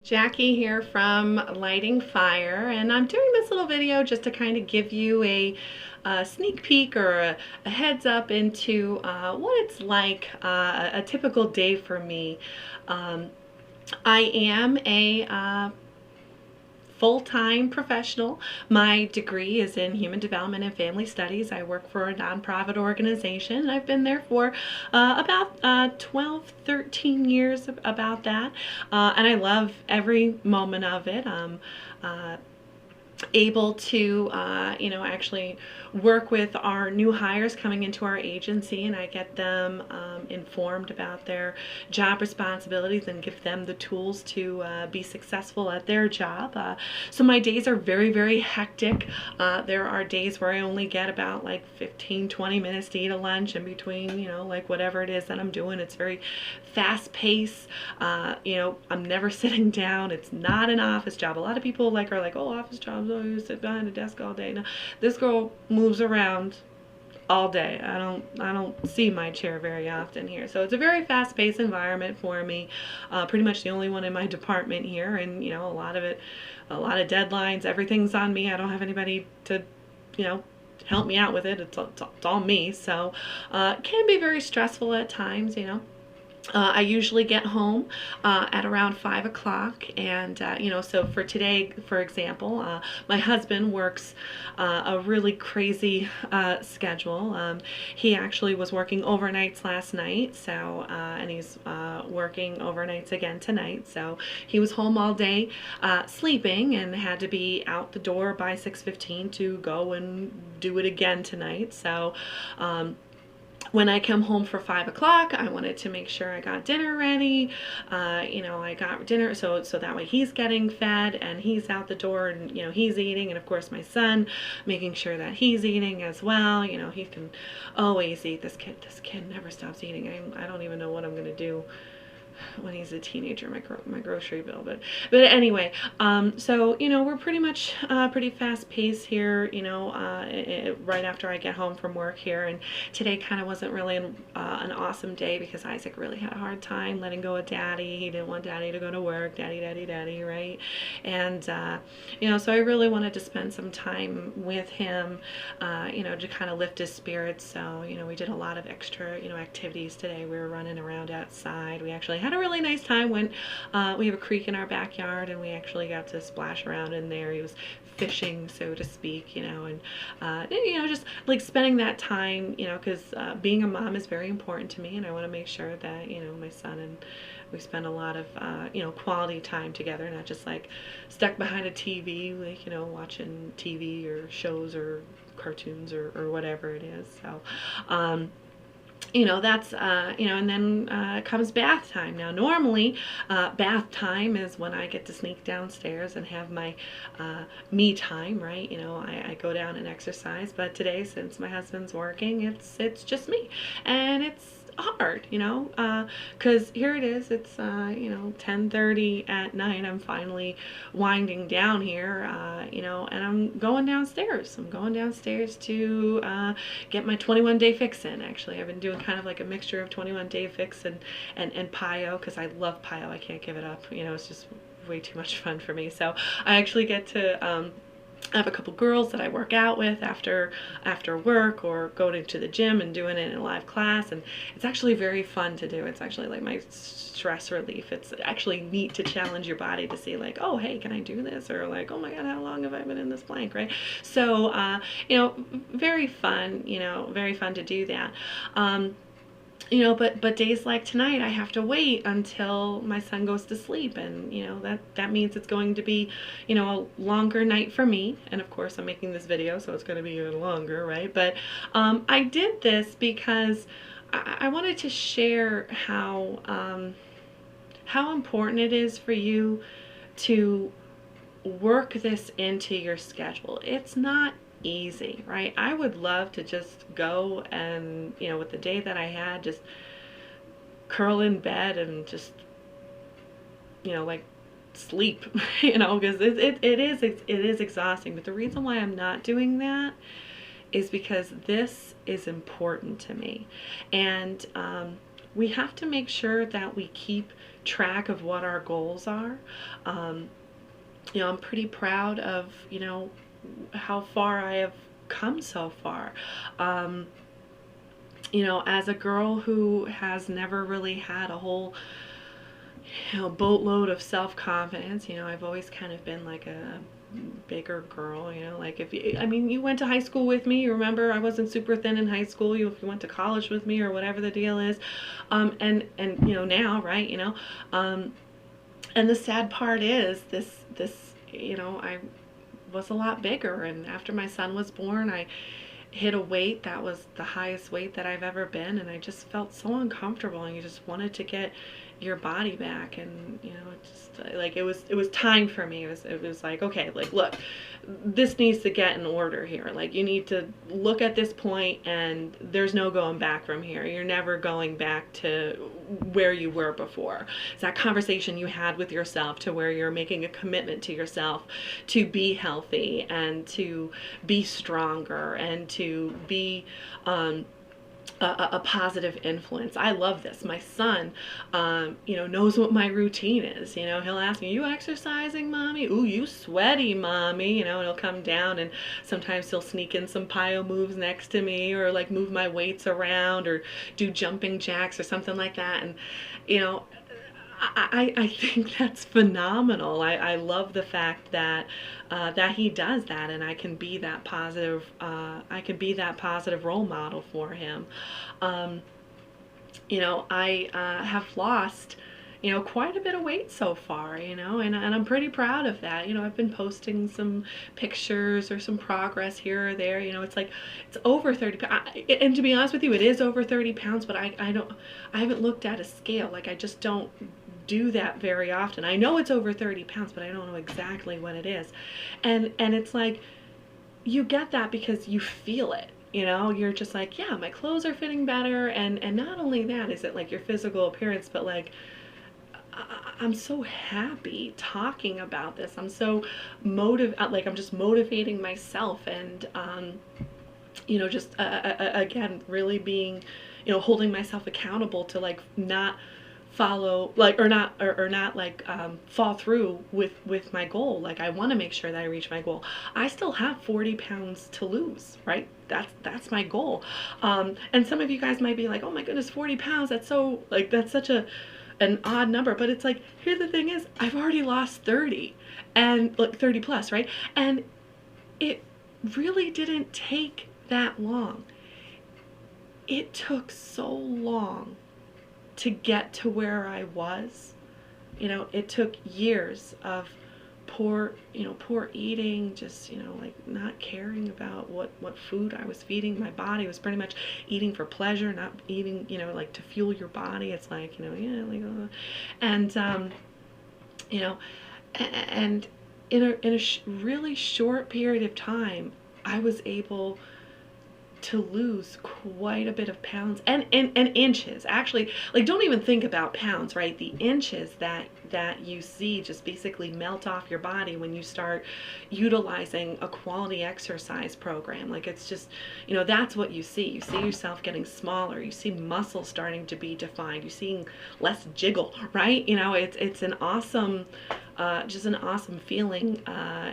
Jackie here from Lighting Fire, and I'm doing this little video just to kind of give you a sneak peek or a heads up into what it's like a typical day for me. I am a full-time professional. My degree is in Human Development and Family Studies. I work for a nonprofit organization. I've been there for about 12, 13 years, about that. And I love every moment of it. Able to actually work with our new hires coming into our agency, and I get them informed about their job responsibilities and give them the tools to be successful at their job. So my days are very, very hectic. There are days where I only get about like 15-20 minutes to eat a lunch in between, like whatever it is that I'm doing. It's very fast paced. I'm never sitting down. It's not an office job. A lot of people are like, oh, office jobs, oh, you sit behind a desk all day. No, this girl moves around all day. I don't see my chair very often here. So it's a very fast-paced environment for me. Pretty much the only one in my department here, and a lot of deadlines. Everything's on me. I don't have anybody to help me out with it. It's all me. So it can be very stressful at times. I usually get home at around 5 o'clock, and so for today, for example, my husband works a really crazy schedule. He actually was working overnights last night, so and he's working overnights again tonight. So he was home all day sleeping and had to be out the door by 6:15 to go and do it again tonight. So when I come home for 5 o'clock, I wanted to make sure I got dinner ready. I got dinner so that way he's getting fed and he's out the door, and he's eating, and of course my son, making sure that he's eating as well. He can always eat. This kid never stops eating. I don't even know what I'm gonna do when he's a teenager, my grocery bill, but anyway, so we're pretty much pretty fast paced here, right after I get home from work here. And today kind of wasn't really an awesome day because Isaac really had a hard time letting go of Daddy. He didn't want Daddy to go to work. Daddy, right? And so I really wanted to spend some time with him, to kind of lift his spirits. So we did a lot of extra activities today. We were running around outside. We actually had a really nice time. When we have a creek in our backyard, and we actually got to splash around in there. He was fishing, so to speak, and just like spending that time, because being a mom is very important to me, and I want to make sure that my son and we spend a lot of quality time together, not just like stuck behind a TV, like watching TV or shows or cartoons or whatever it is. So that's and then comes bath time. Now normally bath time is when I get to sneak downstairs and have my me time, right? I go down and exercise, but today, since my husband's working, it's just me, and it's hard, because here it is, it's 10:30 at night. I'm finally winding down here, and I'm going downstairs. To get my 21-day fix in. Actually, I've been doing kind of like a mixture of 21-day fix and PiYo, because I love PiYo. I can't give it up. It's just way too much fun for me. So I actually get to I have a couple girls that I work out with after work, or going to the gym and doing it in a live class, and it's actually very fun to do. It's actually like my stress relief. It's actually neat to challenge your body to see like, oh hey, can I do this? Or like, oh my god, how long have I been in this plank, right? So very fun, very fun to do that. But days like tonight, I have to wait until my son goes to sleep, and that means it's going to be a longer night for me. And of course I'm making this video, so it's going to be even longer, right? But I did this because I wanted to share how important it is for you to work this into your schedule. It's not easy, right? I would love to just go and with the day that I had, just curl in bed and just like sleep, because it is exhausting. But the reason why I'm not doing that is because this is important to me, and we have to make sure that we keep track of what our goals are. You know, I'm pretty proud of, you know, how far I have come so far. You know, as a girl who has never really had a whole, you know, boatload of self-confidence, you know, I've always kind of been like a bigger girl, you know, like if you, I mean, you went to high school with me, you remember I wasn't super thin in high school, if you went to college with me or whatever the deal is, and you know, now, right, you know, and the sad part is this, you know, I was a lot bigger, and after my son was born, I hit a weight that was the highest weight that I've ever been, and I just felt so uncomfortable, and you just wanted to get your body back. And you know, it just like it was time for me. It was like, okay, like, look, this needs to get in order here. Like, you need to look at this point, and there's no going back from here. You're never going back to where you were before. It's that conversation you had with yourself, to where you're making a commitment to yourself to be healthy and to be stronger and to be a positive influence. I love this. My son, you know, knows what my routine is. You know, he'll ask me, "You exercising, mommy? Ooh, you sweaty, mommy?" You know, and he'll come down, and sometimes he'll sneak in some plyo moves next to me, or like move my weights around, or do jumping jacks or something like that. And you know, I think that's phenomenal. I love the fact that that he does that, and I can be that positive. I can be that positive role model for him. You know, I have lost, you know, quite a bit of weight so far, you know, and I'm pretty proud of that. You know, I've been posting some pictures or some progress here or there. You know, it's like, it's over 30 pounds. And to be honest with you, it is over 30 pounds, but I haven't looked at a scale. Like, I just don't do that very often. I know it's over 30 pounds, but I don't know exactly what it is. And it's like, you get that because you feel it. You know, you're just like, yeah, my clothes are fitting better. And not only that is it like your physical appearance, but like, I'm so happy talking about this. I'm so like, I'm just motivating myself, and you know, just again, really being, you know, holding myself accountable to like not follow, like, or not like fall through with my goal. Like, I want to make sure that I reach my goal. I still have 40 pounds to lose, right? That's my goal. And some of you guys might be like, oh my goodness, 40 pounds, that's so, like, that's such an odd number. But it's like, here the thing is, I've already lost 30, and like 30 plus, right? And it really didn't take that long. It took so long to get to where I was. You know, it took years of poor eating, just, you know, like not caring about what food I was feeding my body. It was pretty much eating for pleasure, not eating, you know, like to fuel your body. It's like, you know, yeah, like, and you know, and in a really short period of time, I was able to lose quite a bit of pounds and inches. Actually, like, don't even think about pounds, right? The inches that you see just basically melt off your body when you start utilizing a quality exercise program. Like, it's just, you know, that's what you see. You see yourself getting smaller. You see muscles starting to be defined. You're seeing less jiggle, right? You know, it's an awesome, just an awesome feeling,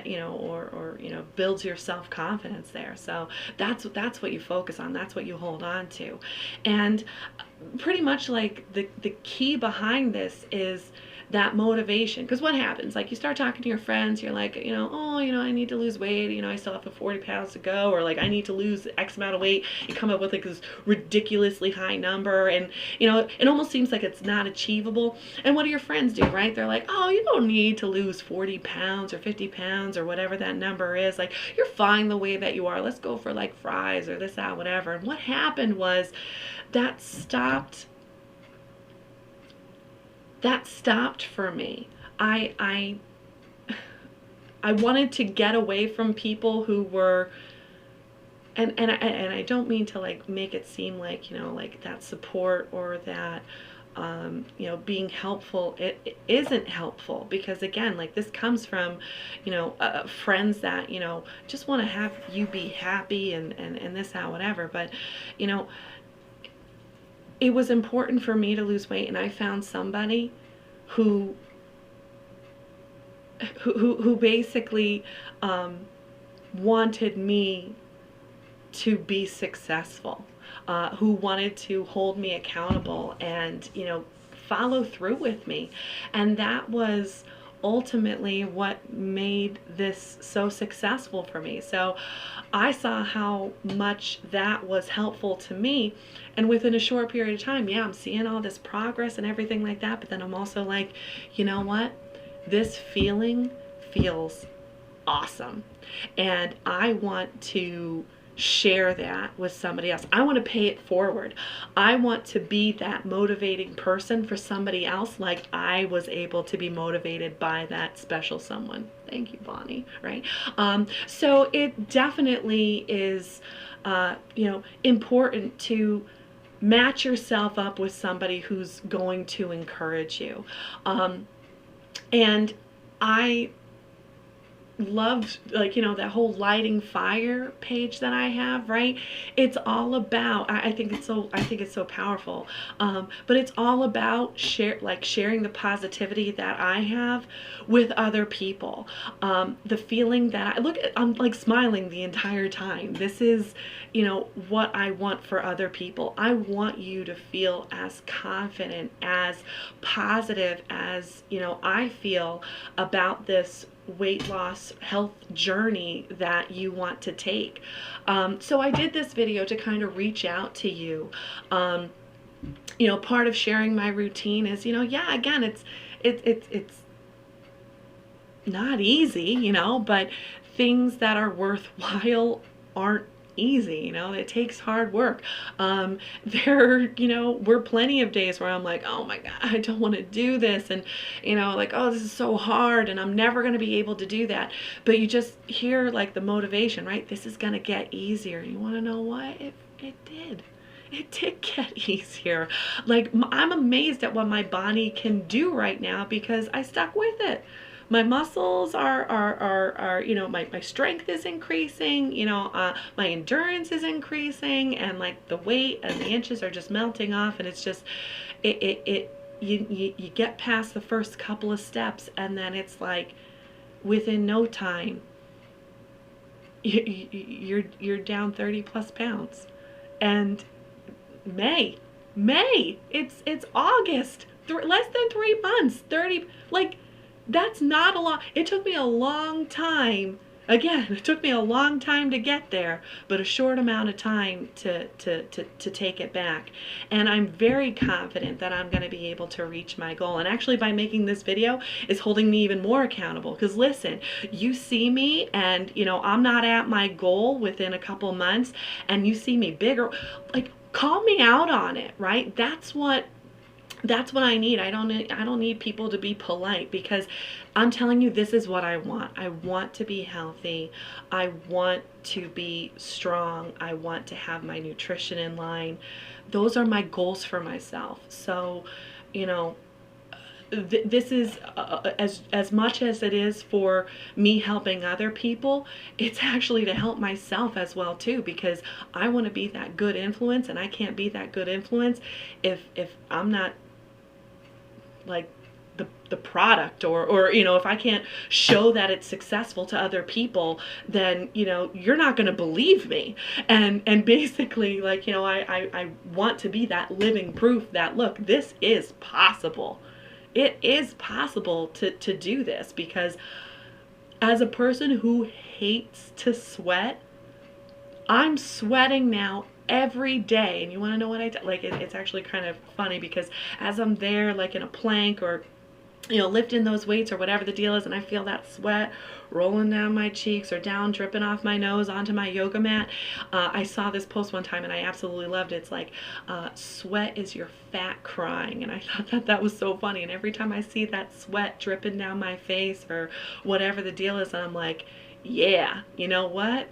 you know, or you know, builds your self-confidence there. So that's what you focus on. That's what you hold on to. And pretty much like the key behind this is that motivation. Because what happens, like, you start talking to your friends, you're like, you know, oh, you know, I need to lose weight, you know, I still have the 40 pounds to go, or like, I need to lose X amount of weight. You come up with like this ridiculously high number, and you know, it almost seems like it's not achievable. And what do your friends do, right? They're like, oh, you don't need to lose 40 pounds or 50 pounds or whatever that number is. Like, you're fine the way that you are. Let's go for like fries or this, that, whatever. And what happened was that stopped for me. I wanted to get away from people who were, and I don't mean to like make it seem like, you know, like that support or that you know, being helpful, it isn't helpful, because again, like, this comes from, you know, friends that, you know, just want to have you be happy and this, that, whatever. But you know, it was important for me to lose weight, and I found somebody who who basically wanted me to be successful, who wanted to hold me accountable and, follow through with me. And that was ultimately what made this so successful for me. So I saw how much that was helpful to me. And within a short period of time, yeah, I'm seeing all this progress and everything like that. But then I'm also like, you know what? This feeling feels awesome. And I want to share that with somebody else. I want to pay it forward. I want to be that motivating person for somebody else, like I was able to be motivated by that special someone. Thank you, Bonnie. Right? So it definitely is, important to match yourself up with somebody who's going to encourage you. And I loved, that whole lighting fire page that I have, right? It's all about, I think it's so powerful. But it's all about sharing the positivity that I have with other people. The feeling that I'm like smiling the entire time. This is, what I want for other people. I want you to feel as confident, as positive as, I feel about this weight loss health journey that you want to take. So I did this video to kind of reach out to you. Part of sharing my routine is, again, it's not easy, but things that are worthwhile aren't easy. It takes hard work. There were plenty of days where I'm like, oh my God, I don't want to do this, and oh, this is so hard and I'm never going to be able to do that. But you just hear the motivation, right? This is going to get easier. You want to know what? It did. It did get easier. I'm amazed at what my body can do right now because I stuck with it. My muscles are my strength is increasing, my endurance is increasing, and the weight and the inches are just melting off, and it's just, you get past the first couple of steps, and then it's within no time, you're down 30 plus pounds. And May, it's August, less than 3 months, 30, that's not a lot. It took me a long time. Again, it took me a long time to get there, but a short amount of time to take it back. And I'm very confident that I'm going to be able to reach my goal. And actually, by making this video, is holding me even more accountable. Because listen, you see me and, I'm not at my goal within a couple months, and you see me bigger, call me out on it, right? That's what I need. I don't need people to be polite, because I'm telling you, this is what I want. I want to be healthy. I want to be strong. I want to have my nutrition in line. Those are my goals for myself. So, this is as much as it is for me helping other people, it's actually to help myself as well too, because I want to be that good influence, and I can't be that good influence if I'm not the product, or if I can't show that it's successful to other people, then you're not going to believe me. And basically, I want to be that living proof that, look, this is possible. It is possible to do this, because as a person who hates to sweat, I'm sweating now every day. And you want to know what I do? It's actually kind of funny, because as I'm there in a plank, or lifting those weights, or whatever the deal is, and I feel that sweat rolling down my cheeks or down, dripping off my nose onto my yoga mat. I saw this post one time and I absolutely loved it. It's sweat is your fat crying. And I thought that was so funny. And every time I see that sweat dripping down my face, or whatever the deal is, I'm like, yeah, you know what?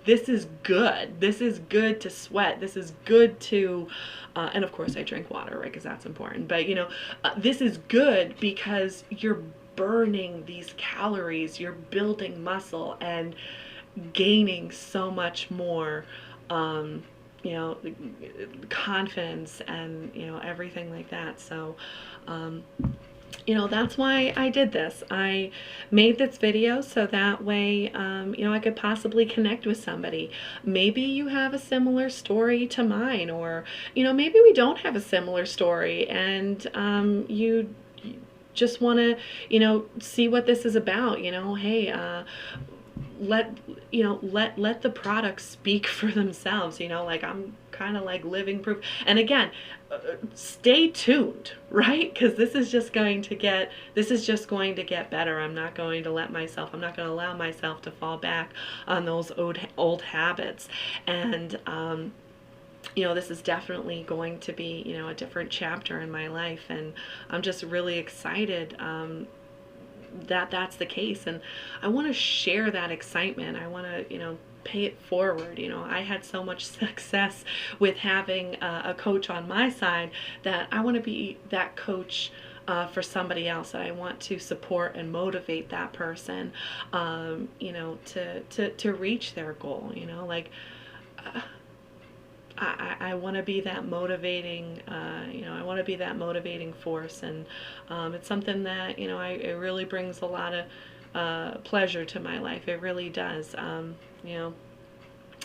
This is good. This is good to sweat. This is good to, and of course I drink water, right? Because that's important. But this is good because you're burning these calories, you're building muscle and gaining so much more, confidence and, everything like that. So, That's why I did this. I made this video so that way, I could possibly connect with somebody. Maybe you have a similar story to mine, or, maybe we don't have a similar story, and you just want to, see what this is about. Hey, let let the products speak for themselves. Like, I'm kind of like living proof. And again, stay tuned, right? Because this is just going to get better. I'm not going to allow myself to fall back on those old habits. And this is definitely going to be, a different chapter in my life, and I'm just really excited that that's the case. And I want to share that excitement. I want to, pay it forward. I had so much success with having a coach on my side that I want to be that coach for somebody else. I want to support and motivate that person, to reach their goal. Like, I want to be that motivating, I want to be that motivating force, and it's something that, it really brings a lot of pleasure to my life. It really does.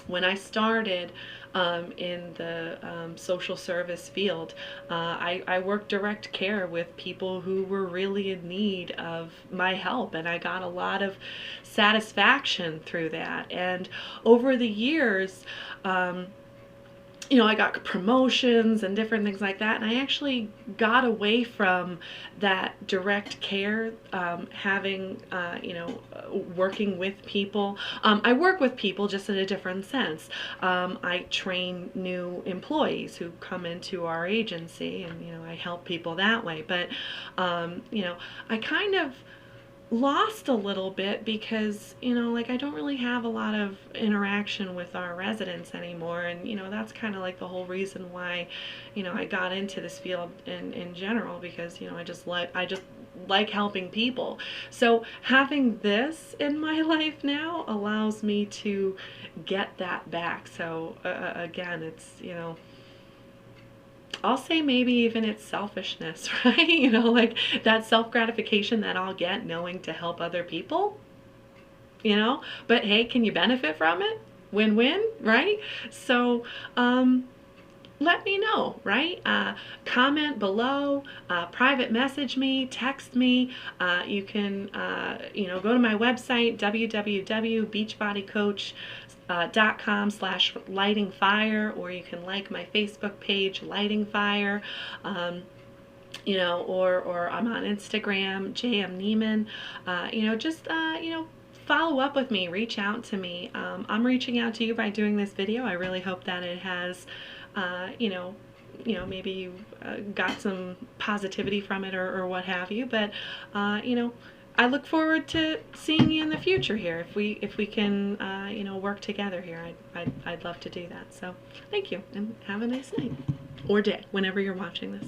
When I started in the social service field, I worked direct care with people who were really in need of my help, and I got a lot of satisfaction through that. And over the years, I got promotions and different things like that, and I actually got away from that direct care, working with people. I work with people just in a different sense. I train new employees who come into our agency, and, I help people that way. But, I kind of lost a little bit because, like, I don't really have a lot of interaction with our residents anymore. And, that's kind of like the whole reason why, I got into this field in general, because, I just like helping people. So having this in my life now allows me to get that back. So again, it's, I'll say maybe even it's selfishness, right? Like that self-gratification that I'll get knowing to help other people, but hey, can you benefit from it? Win-win, right? So, let me know, right? Comment below, private message me, text me. You can, go to my website, www.beachbodycoach.com/lightingfire, or you can like my Facebook page, Lighting Fire. Or I'm on Instagram, JM Neiman. Follow up with me, reach out to me. I'm reaching out to you by doing this video. I really hope that it has, maybe you got some positivity from it, or what have you. But, I look forward to seeing you in the future here. If we can, work together here, I'd love to do that. So thank you, and have a nice night or day whenever you're watching this.